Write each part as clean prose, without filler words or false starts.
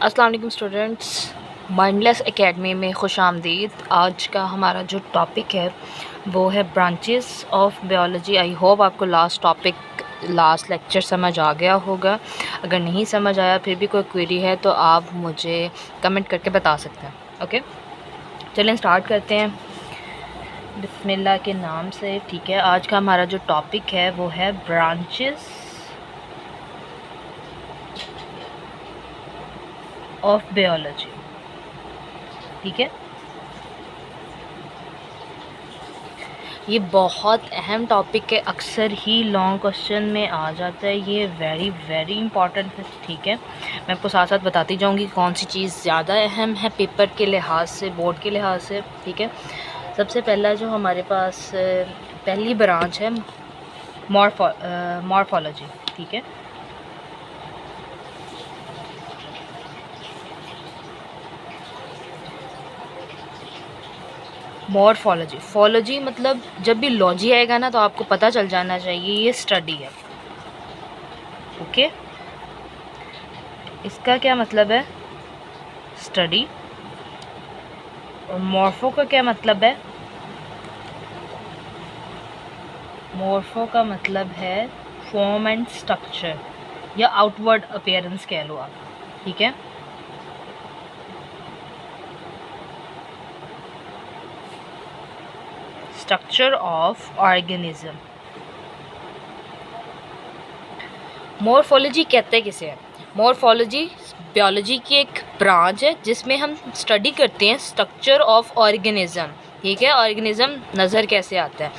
अस्सलाम वालेकुम students, mindless academy में खुश आमदीद। आज का हमारा जो टॉपिक है वो है branches of biology. I hope आपको लास्ट लेक्चर समझ आ गया होगा। अगर नहीं समझ आया फिर भी कोई क्वेरी है तो आप मुझे कमेंट करके बता सकते हैं। ओके, चलें स्टार्ट करते हैं बिस्मिल्लाह के नाम से। ठीक है, आज का हमारा जो टॉपिक है वो है ब्रांचेस ऑफ बायोलॉजी। ठीक है, ये बहुत अहम टॉपिक है, अक्सर ही लॉन्ग क्वेश्चन में आ जाता है। ये वेरी वेरी इंपॉर्टेंट है। ठीक है, मैं आपको साथ साथ बताती जाऊंगी कौन सी चीज़ ज़्यादा अहम है पेपर के लिहाज से, बोर्ड के लिहाज से। ठीक है, सबसे पहला जो हमारे पास पहली ब्रांच है मॉर्फोलॉजी। ठीक है, मॉर्फोलॉजी, फॉलोजी मतलब जब भी लॉजी आएगा ना तो आपको पता चल जाना चाहिए ये स्टडी है। ओके, इसका क्या मतलब है? स्टडी। और मॉर्फो का क्या मतलब है? मॉर्फो का मतलब है फॉर्म एंड स्ट्रक्चर या आउटवर्ड अपीयरेंस कह लो आप। ठीक है, स्ट्रक्चर ऑफ ऑर्गेनिज्म। मॉर्फोलॉजी कहते हैं किसे? मॉर्फोलॉजी बायोलॉजी की एक ब्रांच है जिसमें हम स्टडी करते हैं स्ट्रक्चर ऑफ ऑर्गेनिज्म। ठीक है, ऑर्गेनिज्म नज़र कैसे आता है।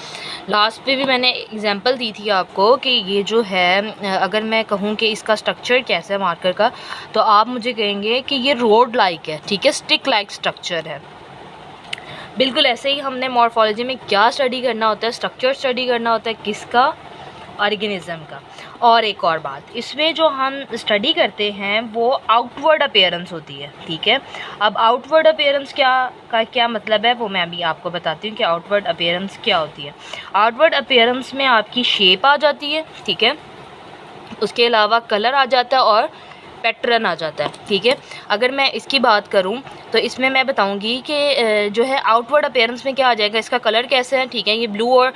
लास्ट पे भी मैंने एग्जांपल दी थी आपको कि ये जो है, अगर मैं कहूँ कि इसका स्ट्रक्चर कैसा है मार्कर का, तो आप मुझे कहेंगे कि ये रोड लाइक है। ठीक है, स्टिक लाइक स्ट्रक्चर है। बिल्कुल ऐसे ही हमने मॉर्फोलॉजी में क्या स्टडी करना होता है? स्ट्रक्चर स्टडी करना होता है। किसका? ऑर्गेनिज्म का। और एक और बात, इसमें जो हम स्टडी करते हैं वो आउटवर्ड अपीयरेंस होती है। ठीक है, अब आउटवर्ड अपीयरेंस क्या मतलब है वो मैं अभी आपको बताती हूँ कि आउटवर्ड अपीयरेंस क्या होती है। आउटवर्ड अपीयरेंस में आपकी शेप आ जाती है। ठीक है, उसके अलावा कलर आ जाता है और पैटर्न आ जाता है। ठीक है, अगर मैं इसकी बात करूं तो इसमें मैं बताऊंगी कि जो है आउटवर्ड अपीयरेंस में क्या आ जाएगा। इसका कलर कैसे है? ठीक है, ये ब्लू और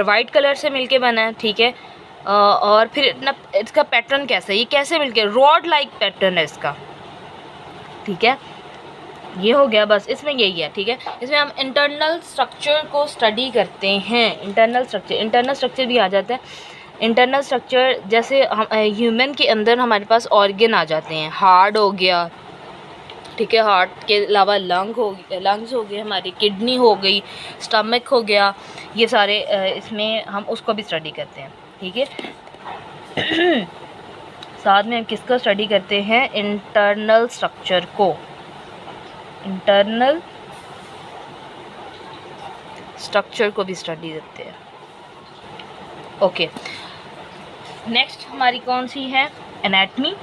वाइट कलर से मिलके बना है। ठीक है, और फिर ना इसका पैटर्न कैसा है, ये कैसे मिलके रॉड लाइक पैटर्न है इसका। ठीक है, ये हो गया, बस इसमें यही है। ठीक है, इसमें हम इंटरनल स्ट्रक्चर को स्टडी करते हैं। इंटरनल स्ट्रक्चर भी आ जाता है। इंटरनल स्ट्रक्चर जैसे हम ह्यूमन के अंदर हमारे पास ऑर्गन आ जाते हैं। हार्ट हो गया, ठीक है, हार्ट के अलावा लंग्स हो गए, हमारी किडनी हो गई, स्टमक हो गया, ये सारे इसमें हम उसको भी स्टडी करते हैं। ठीक है, साथ में हम किसको स्टडी करते हैं? इंटरनल स्ट्रक्चर को। इंटरनल स्ट्रक्चर को भी स्टडी करते हैं। ओके, नेक्स्ट हमारी कौन सी है? एनाटमी।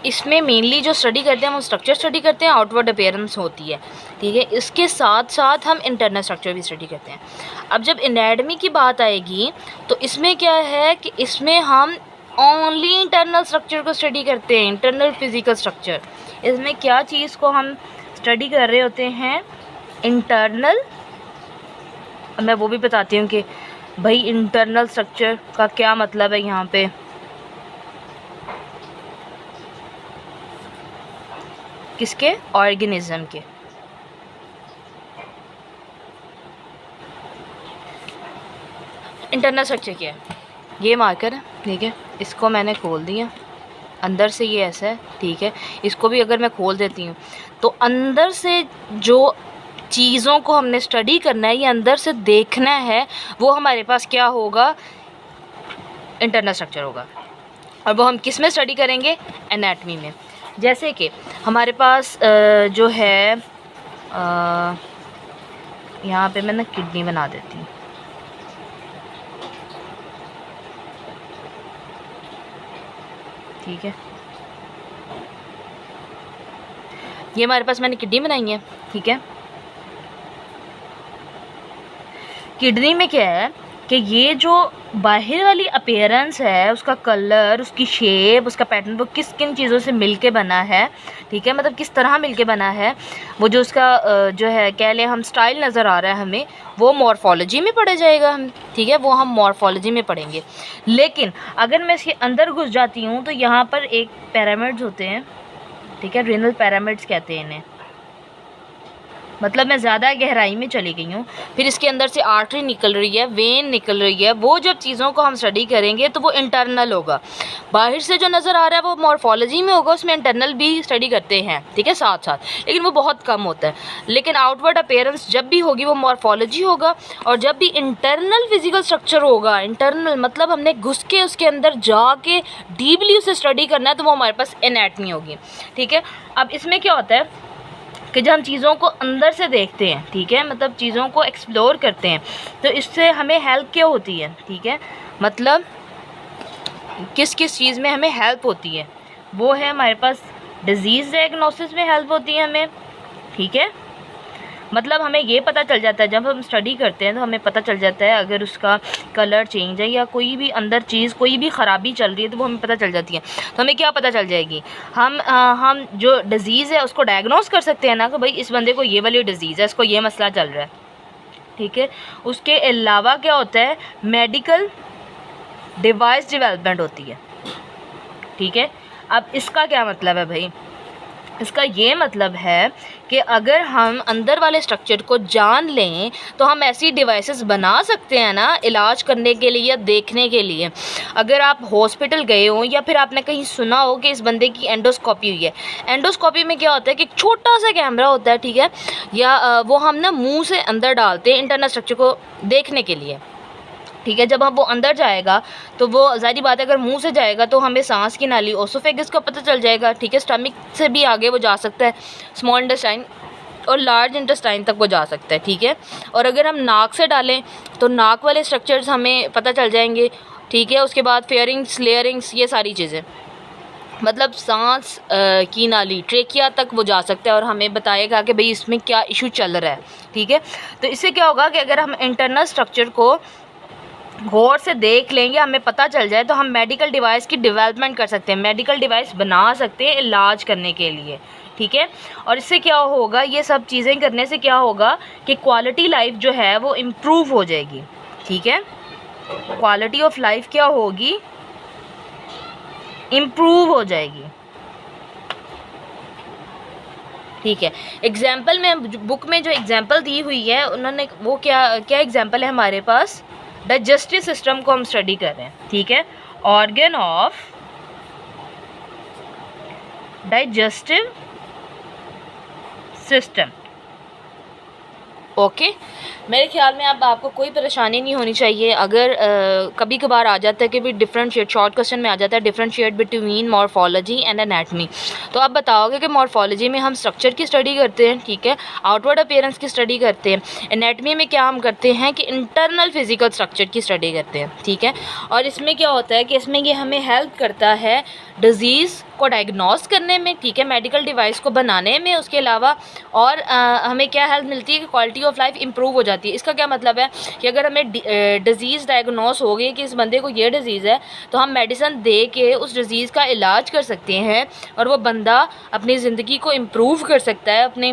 इसमें मेनली जो स्टडी करते हैं वो स्ट्रक्चर स्टडी करते हैं, आउटवर्ड अपीयरेंस होती है। ठीक है, इसके साथ साथ हम इंटरनल स्ट्रक्चर भी स्टडी करते हैं। अब जब एनाटमी की बात आएगी तो इसमें क्या है कि इसमें हम ओनली इंटरनल स्ट्रक्चर को स्टडी करते हैं, इंटरनल फिजिकल स्ट्रक्चर। इसमें क्या चीज़ को हम स्टडी कर रहे होते हैं? इंटरनल। मैं वो भी बताती हूँ कि भाई इंटरनल स्ट्रक्चर का क्या मतलब है यहाँ पे। किसके? ऑर्गेनिज्म के। इंटरनल स्ट्रक्चर क्या है? ये मार्कर है। ठीक है, इसको मैंने खोल दिया, अंदर से ये ऐसा है। ठीक है, इसको भी अगर मैं खोल देती हूँ तो अंदर से जो चीज़ों को हमने स्टडी करना है, ये अंदर से देखना है, वो हमारे पास क्या होगा? इंटरनल स्ट्रक्चर होगा। और वो हम किस में स्टडी करेंगे? एनाटमी में। जैसे कि हमारे पास जो है यहाँ पे मैं ना किडनी बना देती हूँ। ठीक है, ये हमारे पास मैंने किडनी बनाई है। ठीक है, किडनी में क्या है कि ये जो बाहर वाली अपीयरेंस है, उसका कलर, उसकी शेप, उसका पैटर्न, वो किन चीज़ों से मिलके बना है, ठीक है, मतलब किस तरह मिलके बना है, वो जो उसका जो है कह लें हम स्टाइल नज़र आ रहा है हमें, वो मॉर्फोलॉजी में पढ़ा जाएगा हम, ठीक है, वो हम मॉर्फोलॉजी में पढ़ेंगे। लेकिन अगर मैं इसके अंदर घुस जाती हूँ तो यहाँ पर एक पिरामिड्स होते हैं, ठीक है, रेनल पिरामिड्स कहते हैं इन्हें, मतलब मैं ज़्यादा गहराई में चली गई हूँ। फिर इसके अंदर से आर्टरी निकल रही है, वेन निकल रही है। वो जब चीज़ों को हम स्टडी करेंगे तो वो इंटरनल होगा, बाहर से जो नज़र आ रहा है वो मॉर्फोलॉजी में होगा, उसमें इंटरनल भी स्टडी करते हैं, ठीक है, साथ साथ, लेकिन वो बहुत कम होता है। लेकिन आउटवर्ड अपीयरेंस जब भी होगी वो मॉर्फोलॉजी होगा, और जब भी इंटरनल फिजिकल स्ट्रक्चर होगा, इंटरनल मतलब हमने घुस के उसके अंदर जाके डीपली उसे स्टडी करना है, तो वो हमारे पास एनाटमी होगी, ठीक है। अब इसमें क्या होता है कि जब हम चीज़ों को अंदर से देखते हैं, ठीक है, मतलब चीज़ों को एक्सप्लोर करते हैं, तो इससे हमें हेल्प क्या होती है, ठीक है, मतलब किस किस चीज़ में हमें हेल्प होती है, वो है हमारे पास डिज़ीज़ डायग्नोसिस में हेल्प होती है हमें, ठीक है, मतलब हमें ये पता चल जाता है जब हम स्टडी करते हैं तो हमें पता चल जाता है अगर उसका कलर चेंज है या कोई भी अंदर चीज़ कोई भी ख़राबी चल रही है तो वो हमें पता चल जाती है। तो हमें क्या पता चल जाएगी, हम जो डिज़ीज़ है उसको डायग्नोस कर सकते हैं ना कि भाई इस बंदे को ये वाली डिज़ीज़ है, इसको ये मसला चल रहा है, ठीक है। उसके अलावा क्या होता है, मेडिकल डिवाइस डेवलपमेंट होती है, ठीक है। अब इसका क्या मतलब है भाई, इसका ये मतलब है कि अगर हम अंदर वाले स्ट्रक्चर को जान लें तो हम ऐसी डिवाइसेस बना सकते हैं ना इलाज करने के लिए या देखने के लिए। अगर आप हॉस्पिटल गए हो या फिर आपने कहीं सुना हो कि इस बंदे की एंडोस्कोपी हुई है, एंडोस्कोपी में क्या होता है कि एक छोटा सा कैमरा होता है, ठीक है, या वो हम ना मुंह से अंदर डालते हैं इंटरनल स्ट्रक्चर को देखने के लिए, ठीक है। जब हम वो अंदर जाएगा तो वो ज़ाहिर बात है अगर मुंह से जाएगा तो हमें सांस की नाली ओसोफेगस का पता चल जाएगा, ठीक है। स्टमक से भी आगे वो जा सकता है, स्मॉल इंटेस्टाइन और लार्ज इंटेस्टाइन तक वो जा सकता है, ठीक है। और अगर हम नाक से डालें तो नाक वाले स्ट्रक्चर्स हमें पता चल जाएंगे, ठीक है। उसके बाद फेयरिंग्स, लेयरिंग्स, ये सारी चीज़ें, मतलब सांस की नाली ट्रेकिया तक वो जा सकता है और हमें बताएगा कि भाई इसमें क्या इशू चल रहा है, ठीक है। तो इससे क्या होगा कि अगर हम इंटरनल स्ट्रक्चर को गौर से देख लेंगे, हमें पता चल जाए, तो हम मेडिकल डिवाइस की डेवलपमेंट कर सकते हैं, मेडिकल डिवाइस बना सकते हैं इलाज करने के लिए, ठीक है। और इससे क्या होगा, ये सब चीज़ें करने से क्या होगा कि क्वालिटी लाइफ जो है वो इम्प्रूव हो जाएगी, ठीक है। क्वालिटी ऑफ लाइफ क्या होगी, इम्प्रूव हो जाएगी, ठीक है। एग्जाम्पल में बुक में जो एग्जाम्पल दी हुई है उन्होंने वो क्या क्या एग्जाम्पल है हमारे पास, डाइजेस्टिव सिस्टम को हम स्टडी कर रहे हैं, ठीक है। Organ of digestive system, okay. मेरे ख्याल में अब आपको कोई परेशानी नहीं होनी चाहिए। अगर कभी कभार आ जाता है कि भी डिफरेंशिएट, शॉर्ट क्वेश्चन में आ जाता है differentiate between morphology and anatomy, तो आप बताओगे कि मॉर्फोलॉजी में हम स्ट्रक्चर की स्टडी करते हैं, ठीक है, आउटवर्ड अपीयरेंस की स्टडी करते हैं, एनाटमी में क्या हम करते हैं कि इंटरनल फिजिकल स्ट्रक्चर की स्टडी करते हैं, ठीक है। और इसमें क्या होता है कि इसमें ये हमें हेल्प करता है डिज़ीज़ को डायग्नोस करने में, ठीक है, मेडिकल डिवाइस को बनाने में, उसके अलावा और हमें क्या हेल्प मिलती है कि क्वालिटी ऑफ लाइफ इंप्रूव हो जाती है। इसका क्या मतलब है कि अगर हमें डिज़ीज़ डायग्नोस हो गई कि इस बंदे को ये डिज़ीज़ है, तो हम मेडिसिन दे के उस डिज़ीज़ का इलाज कर सकते हैं और वो बंदा अपनी ज़िंदगी को इम्प्रूव कर सकता है, अपने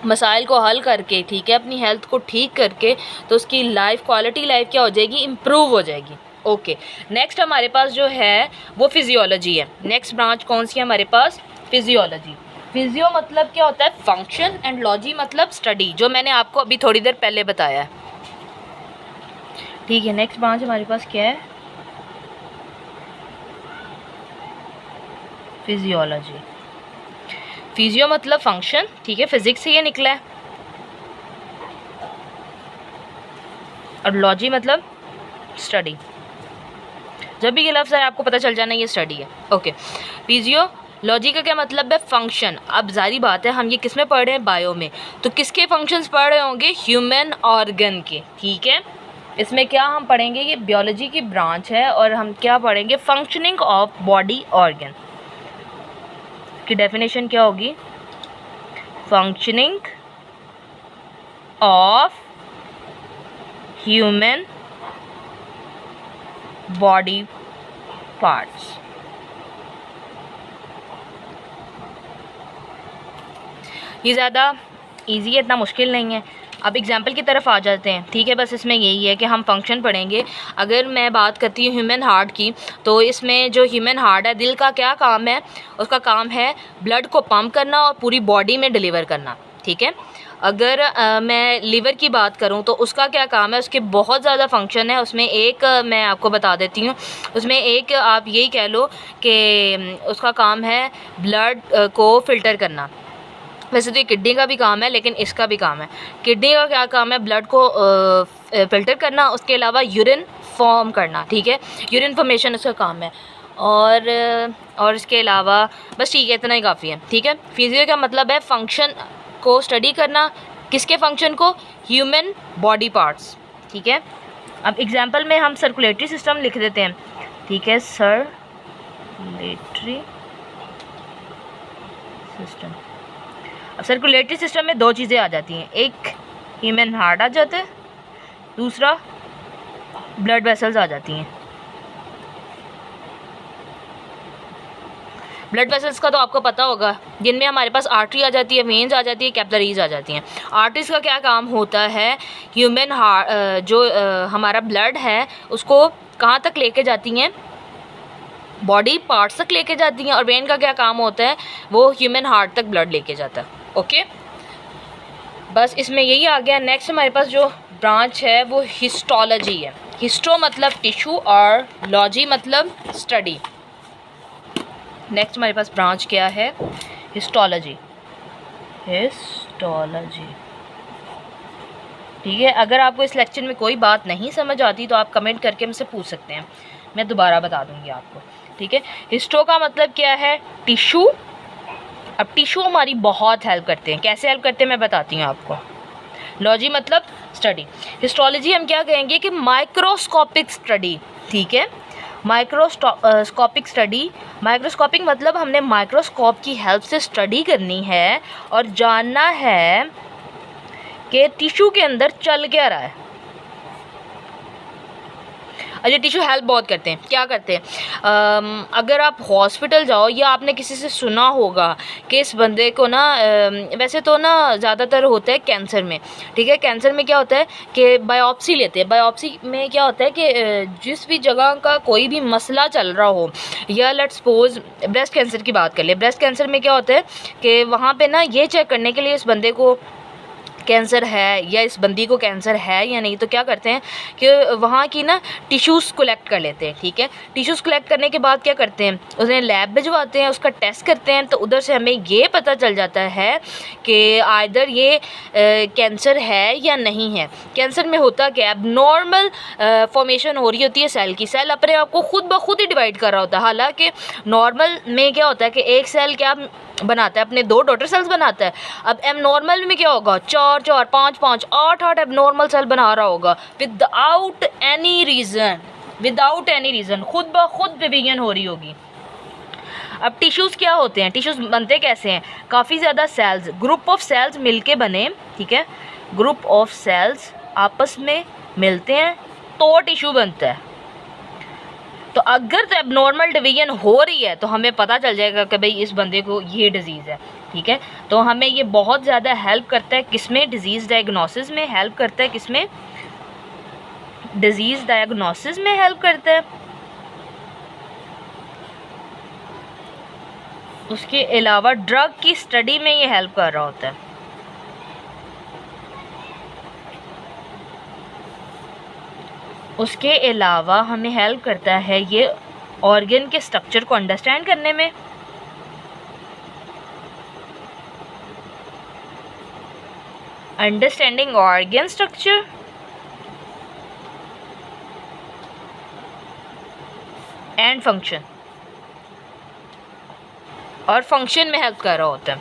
मसाइल को हल करके, ठीक है, अपनी हेल्थ को ठीक करके, तो उसकी लाइफ, क्वालिटी लाइफ क्या हो जाएगी, इम्प्रूव हो जाएगी, ओके। नेक्स्ट हमारे पास जो है वो फिजियोलॉजी है। नेक्स्ट ब्रांच कौन सी है हमारे पास, फिजियोलॉजी। फिजियो मतलब क्या होता है, फंक्शन, एंड लॉजी मतलब स्टडी, जो मैंने आपको अभी थोड़ी देर पहले बताया है, ठीक है। नेक्स्ट ब्रांच हमारे पास क्या है, फिजियोलॉजी। फिजियो मतलब फंक्शन, ठीक है, फिजिक्स से ये निकला है, और लॉजी मतलब स्टडी। जब भी ये लफ्ज़ है आपको पता चल जाना ये स्टडी है, ओके। फिजियोलॉजी का क्या मतलब है, फंक्शन। अब जारी बात है हम ये किस में पढ़ रहे हैं, बायो में, तो किसके फंक्शंस पढ़ रहे होंगे, ह्यूमन ऑर्गन के, ठीक है। इसमें क्या हम पढ़ेंगे, ये बियोलॉजी की ब्रांच है और हम क्या पढ़ेंगे, फंक्शनिंग ऑफ बॉडी ऑर्गन की डेफिनेशन क्या होगी, functioning of human body parts. ये ज़्यादा इजी है, इतना मुश्किल नहीं है। अब एग्जाम्पल की तरफ आ जाते हैं, ठीक है। बस इसमें यही है कि हम फंक्शन पढ़ेंगे। अगर मैं बात करती हूँ ह्यूमन हार्ट की, तो इसमें जो ह्यूमन हार्ट है, दिल का क्या काम है? उसका काम है ब्लड को पंप करना और पूरी बॉडी में डिलीवर करना, ठीक है। अगर मैं लीवर की बात करूं तो उसका क्या काम है? उसके बहुत ज़्यादा फंक्शन है। उसमें एक मैं आपको बता देती हूँ। उसमें एक आप यही कह लो कि उसका काम है ब्लड को फ़िल्टर करना। वैसे तो ये किडनी का भी काम है, लेकिन इसका भी काम है। किडनी का क्या काम है? ब्लड को फ़िल्टर करना, उसके अलावा यूरिन फॉर्म करना, ठीक है। यूरिन फॉर्मेशन उसका काम है। और इसके अलावा बस ठीक है, इतना ही काफ़ी है, ठीक है। फिजियो का मतलब है फंक्शन को स्टडी करना। किसके फंक्शन को? ह्यूमन बॉडी पार्ट्स, ठीक है। अब एग्जांपल में हम सर्कुलेटरी सिस्टम लिख देते हैं, ठीक है। Circulatory system. अब सर्कुलेटरी सिस्टम में दो चीज़ें आ जाती हैं, एक ह्यूमन हार्ट आ जाता है, दूसरा ब्लड वेसल्स आ जाती हैं। ब्लड वेसल्स का तो आपको पता होगा, जिनमें हमारे पास आर्टरी आ जाती है, वेन्स आ जाती है, कैपिलरीज आ जाती हैं। आर्टरीज का क्या काम होता है? ह्यूमन हार्ट जो हमारा ब्लड है उसको कहाँ तक लेके जाती हैं? बॉडी पार्ट्स तक लेके जाती हैं। और वेन का क्या काम होता है? वो ह्यूमन हार्ट तक ब्लड लेके जाता है, ओके। बस इसमें यही आ गया। नेक्स्ट हमारे पास जो ब्रांच है वो हिस्टोलॉजी है। हिस्टो मतलब टिश्यू और लॉजी मतलब स्टडी। नेक्स्ट हमारे पास ब्रांच क्या है? हिस्टोलॉजी। हिस्टोलॉजी, ठीक है। अगर आपको इस लेक्चर में कोई बात नहीं समझ आती तो आप कमेंट करके मुझसे पूछ सकते हैं, मैं दोबारा बता दूंगी आपको, ठीक है। हिस्टो का मतलब क्या है? टिश्यू। अब टिश्यू हमारी बहुत हेल्प करते हैं। कैसे हेल्प करते हैं मैं बताती हूँ आपको। लॉजी मतलब स्टडी। हिस्टोलॉजी हम क्या कहेंगे कि माइक्रोस्कोपिक स्टडी, ठीक है। Microscopic study. माइक्रोस्कोपिक मतलब हमने माइक्रोस्कोप की हेल्प से स्टडी करनी है और जानना है कि टिश्यू के अंदर चल क्या रहा है। अच्छा, टिश्यू हेल्प बहुत करते हैं। क्या करते हैं? अगर आप हॉस्पिटल जाओ या आपने किसी से सुना होगा कि इस बंदे को ना वैसे तो ना ज़्यादातर होता है कैंसर में, ठीक है। कैंसर में क्या होता है कि बायोप्सी लेते हैं। बायोप्सी में क्या होता है कि जिस भी जगह का कोई भी मसला चल रहा हो, या लेट्स सपोज ब्रेस्ट कैंसर की बात कर ले। ब्रेस्ट कैंसर में क्या होता है कि वहाँ पे ना ये चेक करने के लिए इस बंदे को कैंसर है या इस बंदी को कैंसर है या नहीं, तो क्या करते हैं कि वहाँ की ना टिश्यूज़ कलेक्ट कर लेते हैं, ठीक है। टिश्यूज़ कलेक्ट करने के बाद क्या करते हैं? उन्हें लैब भिजवाते हैं, उसका टेस्ट करते हैं, तो उधर से हमें ये पता चल जाता है कि आइदर ये कैंसर है या नहीं है। कैंसर में होता क्या है? एबनॉर्मल फॉर्मेशन हो रही होती है सेल की। सेल अपने आप को खुद ब खुद ही डिवाइड कर रहा होता है। हालांकि नॉर्मल में क्या होता है कि एक सेल क्या बनाता है? अपने 2 डॉटर सेल्स बनाता है। अब एबनॉर्मल में क्या होगा? 4 4 5 5 8 8 एबनॉर्मल सेल बना रहा होगा विदाउट एनी रीज़न, खुद ब खुद डिवीजन हो रही होगी। अब टिश्यूज़ क्या होते हैं? टिश्यूज़ बनते कैसे हैं? काफ़ी ज़्यादा सेल्स, ग्रुप ऑफ सेल्स मिलके बने, ठीक है। ग्रुप ऑफ सेल्स आपस में मिलते हैं तो टिश्यू बनता है। तो अगर तो एबनॉर्मल डिवीजन हो रही है तो हमें पता चल जाएगा कि भाई इस बंदे को ये डिजीज़ है, ठीक है। तो हमें ये बहुत ज़्यादा हेल्प करता है किसमें? डिजीज़ डायग्नोसिस में हेल्प करता है। किसमें? डिजीज़ डायग्नोसिस में हेल्प करता है। उसके अलावा ड्रग की स्टडी में ये हेल्प कर रहा होता है। उसके अलावा हमें हेल्प करता है ये ऑर्गन के स्ट्रक्चर को अंडरस्टैंड करने में। Understanding organ structure and function, और फंक्शन में हेल्प कर रहा होता है,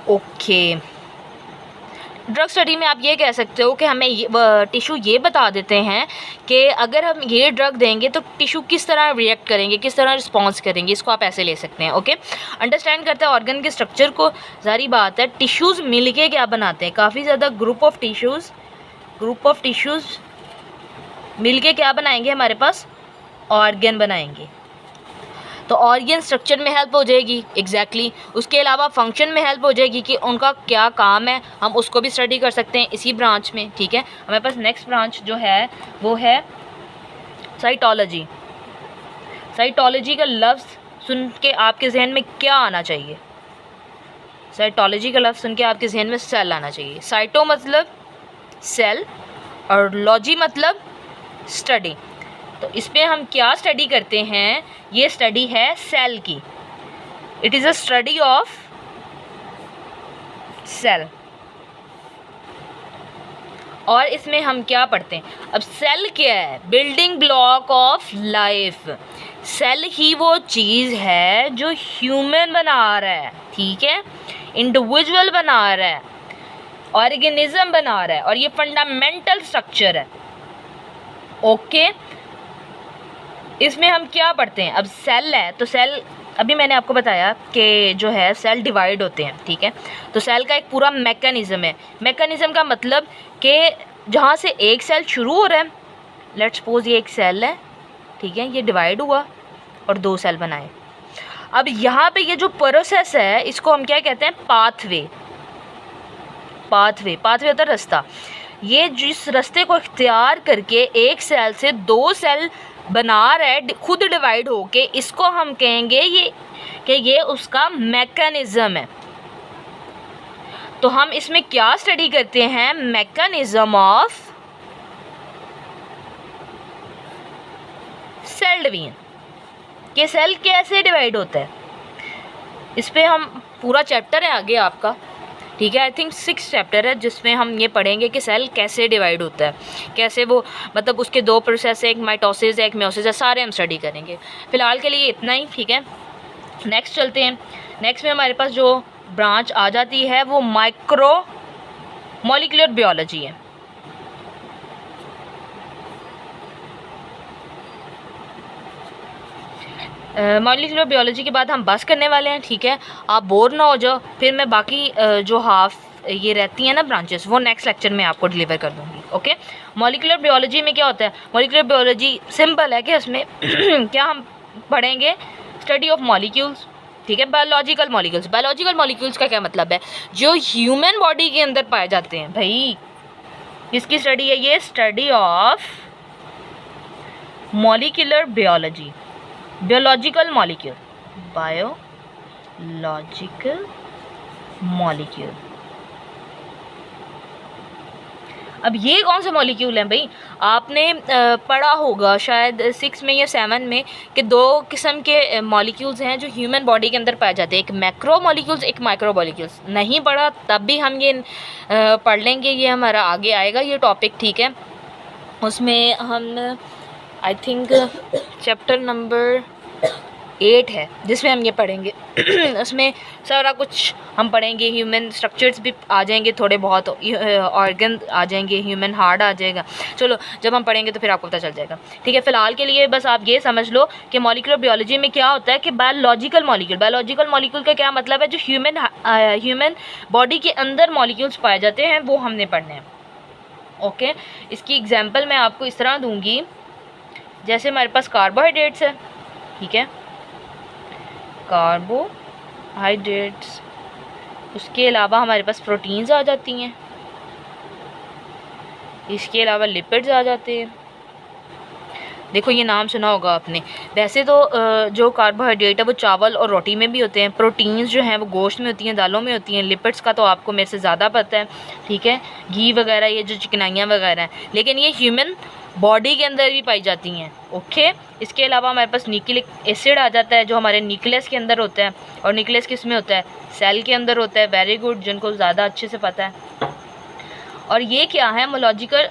ओके। ड्रग स्टडी में आप ये कह सकते हो कि हमें टिश्यू ये बता देते हैं कि अगर हम ये ड्रग देंगे तो टिश्यू किस तरह रिएक्ट करेंगे, किस तरह रिस्पॉन्स करेंगे। इसको आप ऐसे ले सकते हैं, ओके। अंडरस्टैंड करते हैं ऑर्गन के स्ट्रक्चर को। जारी बात है टिश्यूज़ मिलके क्या बनाते हैं? काफ़ी ज़्यादा ग्रुप ऑफ टिश्यूज़ मिलके क्या बनाएंगे, हमारे पास ऑर्गन बनाएंगे। तो ऑर्गन स्ट्रक्चर में हेल्प हो जाएगी एग्जैक्टली उसके अलावा फंक्शन में हेल्प हो जाएगी कि उनका क्या काम है, हम उसको भी स्टडी कर सकते हैं इसी ब्रांच में। ठीक है, हमारे पास नेक्स्ट ब्रांच जो है वो है साइटोलॉजी। साइटोलॉजी का लफ्ज़ सुन के आपके जहन में क्या आना चाहिए? साइटोलॉजी का लफ्ज़ सुन के आपके जहन में सेल आना चाहिए। साइटो मतलब सेल और लॉजी मतलब स्टडी। तो इसमें हम क्या स्टडी करते हैं? ये स्टडी है सेल की। It is a study of cell. और इसमें हम क्या पढ़ते हैं? अब सेल क्या है? Building block of life. Cell ही वो चीज़ है जो ह्यूमन बना रहा है, ठीक है, इंडिविजुअल बना रहा है, ऑर्गेनिज्म बना रहा है, और ये फंडामेंटल स्ट्रक्चर है। ओके, इसमें हम क्या पढ़ते हैं? अब सेल है तो सेल, अभी मैंने आपको बताया कि जो है सेल डिवाइड होते हैं, ठीक है। तो सेल का एक पूरा मैकेनिज़्म है। मैकेनिज़्म का मतलब कि जहाँ से एक सेल शुरू हो रहा है, लेट्स सपोज ये एक सेल है, ठीक है, ये डिवाइड हुआ और 2 सेल बनाए। अब यहाँ पे ये जो प्रोसेस है इसको हम क्या कहते हैं? पाथवे। पाथवे होता है रास्ता। ये जिस रास्ते को इख्तियार करके एक सेल से 2 सेल बना रहा है खुद डिवाइड होके, इसको हम कहेंगे ये उसका मैकेनिज़्म है। तो हम इसमें क्या स्टडी करते हैं? मैकेनिज़्म ऑफ सेल डिवीजन, कि सेल कैसे डिवाइड होता है। इस पे हम पूरा चैप्टर है आगे आपका, ठीक है, आई थिंक 6 चैप्टर है जिसमें हम ये पढ़ेंगे कि सेल कैसे डिवाइड होता है, कैसे वो मतलब उसके 2 प्रोसेस है, एक माइटोसिस है, एक मेयोसिस है, सारे हम स्टडी करेंगे। फ़िलहाल के लिए इतना ही, ठीक है। नेक्स्ट चलते हैं। नेक्स्ट में हमारे पास जो ब्रांच आ जाती है वो माइक्रो मॉलिक्यूलर बायोलॉजी है। मॉलिक्यूलर बायोलॉजी के बाद हम बस करने वाले हैं, ठीक है, आप बोर ना हो जाओ। फिर मैं बाकी जो हाफ ये रहती हैं ना ब्रांचेस, वो नेक्स्ट लेक्चर में आपको डिलीवर कर दूँगी। ओके, मॉलिक्यूलर बायोलॉजी में क्या होता है? मॉलिक्यूलर बायोलॉजी सिंपल है कि उसमें क्या हम पढ़ेंगे? स्टडी ऑफ मॉलिक्यूल्स, ठीक है। बायोलॉजिकल मॉलिक्यूल्स, बायोलॉजिकल मॉलिक्यूल्स का क्या मतलब है? जो ह्यूमन बॉडी के अंदर पाए जाते हैं। भाई किसकी स्टडी है ये? Study of molecular biology, biological molecule, biological molecule. अब ये कौन से मॉलिक्यूल हैं भाई? आपने पढ़ा होगा शायद 6 में या 7 में कि 2 किस्म के मॉलिक्यूल्स हैं जो ह्यूमन बॉडी के अंदर पाए जाते हैं, एक मैक्रो मॉलिक्यूल्स, एक माइक्रो मॉलिक्यूल्स। नहीं पढ़ा तब भी हम ये पढ़ लेंगे, ये हमारा आगे आएगा ये टॉपिक, ठीक है। उसमें हम आई थिंक चैप्टर नंबर 8 है जिसमें हम ये पढ़ेंगे। उसमें सारा कुछ हम पढ़ेंगे, ह्यूमन स्ट्रक्चर्स भी आ जाएंगे, थोड़े बहुत ऑर्गन आ जाएंगे, ह्यूमन हार्ट आ जाएगा। चलो जब हम पढ़ेंगे तो फिर आपको पता चल जाएगा, ठीक है। फ़िलहाल के लिए बस आप ये समझ लो कि मॉलिक्यूलर बायोलॉजी में क्या होता है कि बायोलॉजिकल मॉलिक्यूल, बायोलॉजिकल मॉलिक्यूल का क्या मतलब है? जो ह्यूमन बॉडी के अंदर मॉलिक्यूल्स पाए जाते हैं वो हमने पढ़ने हैं। ओके, इसकी एग्जाम्पल मैं आपको इस तरह दूँगी, जैसे हमारे पास कार्बोहाइड्रेट्स है, ठीक है, कार्बोहाइड्रेट्स, उसके अलावा हमारे पास प्रोटीन्स आ जाती हैं, इसके अलावा लिपिड्स आ जाते हैं। देखो ये नाम सुना होगा आपने। वैसे तो जो कार्बोहाइड्रेट है वो चावल और रोटी में भी होते हैं, प्रोटीन्स जो हैं वो गोश्त में होती हैं, दालों में होती हैं, लिपिड्स का तो आपको मेरे से ज़्यादा पता है, ठीक है, घी वगैरह, ये जो चिकनाइयाँ वगैरह हैं, लेकिन ये ह्यूमन बॉडी के अंदर भी पाई जाती हैं। ओके, इसके अलावा हमारे पास न्यूक्लिक एसिड आ जाता है जो हमारे न्यूक्लियस के अंदर होता है, और न्यूक्लियस किस में होता है? सेल के अंदर होता है। वेरी गुड, जिनको ज़्यादा अच्छे से पता है। और ये क्या है? मोलॉजिकल,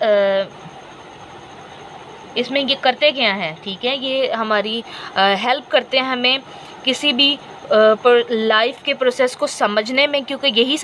इसमें ये करते क्या हैं, ठीक है, ये हमारी हेल्प करते हैं हमें किसी भी लाइफ के प्रोसेस को समझने में, क्योंकि यही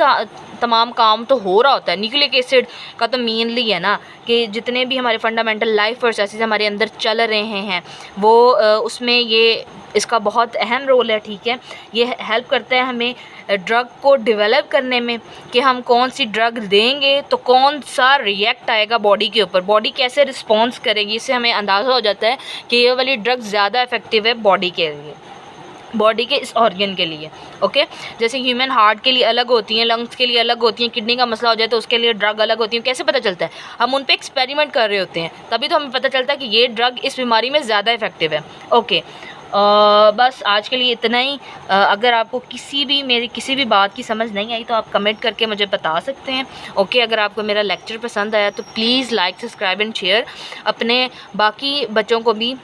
तमाम काम तो हो रहा होता है। न्यूक्लिक एसिड का तो मेनली है ना कि जितने भी हमारे फंडामेंटल लाइफ प्रोसेसेस हमारे अंदर चल रहे हैं वो उसमें ये इसका बहुत अहम रोल है, ठीक है। ये हेल्प करता है हमें ड्रग को डेवलप करने में कि हम कौन सी ड्रग देंगे तो कौन सा रिएक्ट आएगा बॉडी के ऊपर, बॉडी कैसे रिस्पॉन्स करेगी। इससे हमें अंदाज़ा हो जाता है कि ये वाली ड्रग ज़्यादा इफ़ेक्टिव है बॉडी के लिए, बॉडी के इस ऑर्गन के लिए। ओके, जैसे ह्यूमन हार्ट के लिए अलग होती हैं, लंग्स के लिए अलग होती हैं, किडनी का मसला हो जाए तो उसके लिए ड्रग अलग होती है। कैसे पता चलता है? हम उन पे एक्सपेरिमेंट कर रहे होते हैं, तभी तो हमें पता चलता है कि ये ड्रग इस बीमारी में ज़्यादा इफ़ेक्टिव है। ओके, बस आज के लिए इतना ही। अगर आपको मेरी किसी भी बात की समझ नहीं आई तो आप कमेंट करके मुझे बता सकते हैं। ओके, अगर आपको मेरा लेक्चर पसंद आया तो please like, subscribe and share. अपने बाकी बच्चों को भी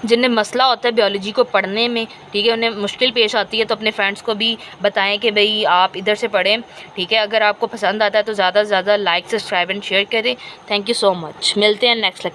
जिन्हें मसला होता है बायोलॉजी को पढ़ने में, ठीक है, उन्हें मुश्किल पेश आती है, तो अपने फ्रेंड्स को भी बताएं कि भाई आप इधर से पढ़ें, ठीक है। अगर आपको पसंद आता है तो ज़्यादा से ज़्यादा लाइक, सब्सक्राइब एंड शेयर करें। Thank you so much. मिलते हैं नेक्स्ट लेक्चर।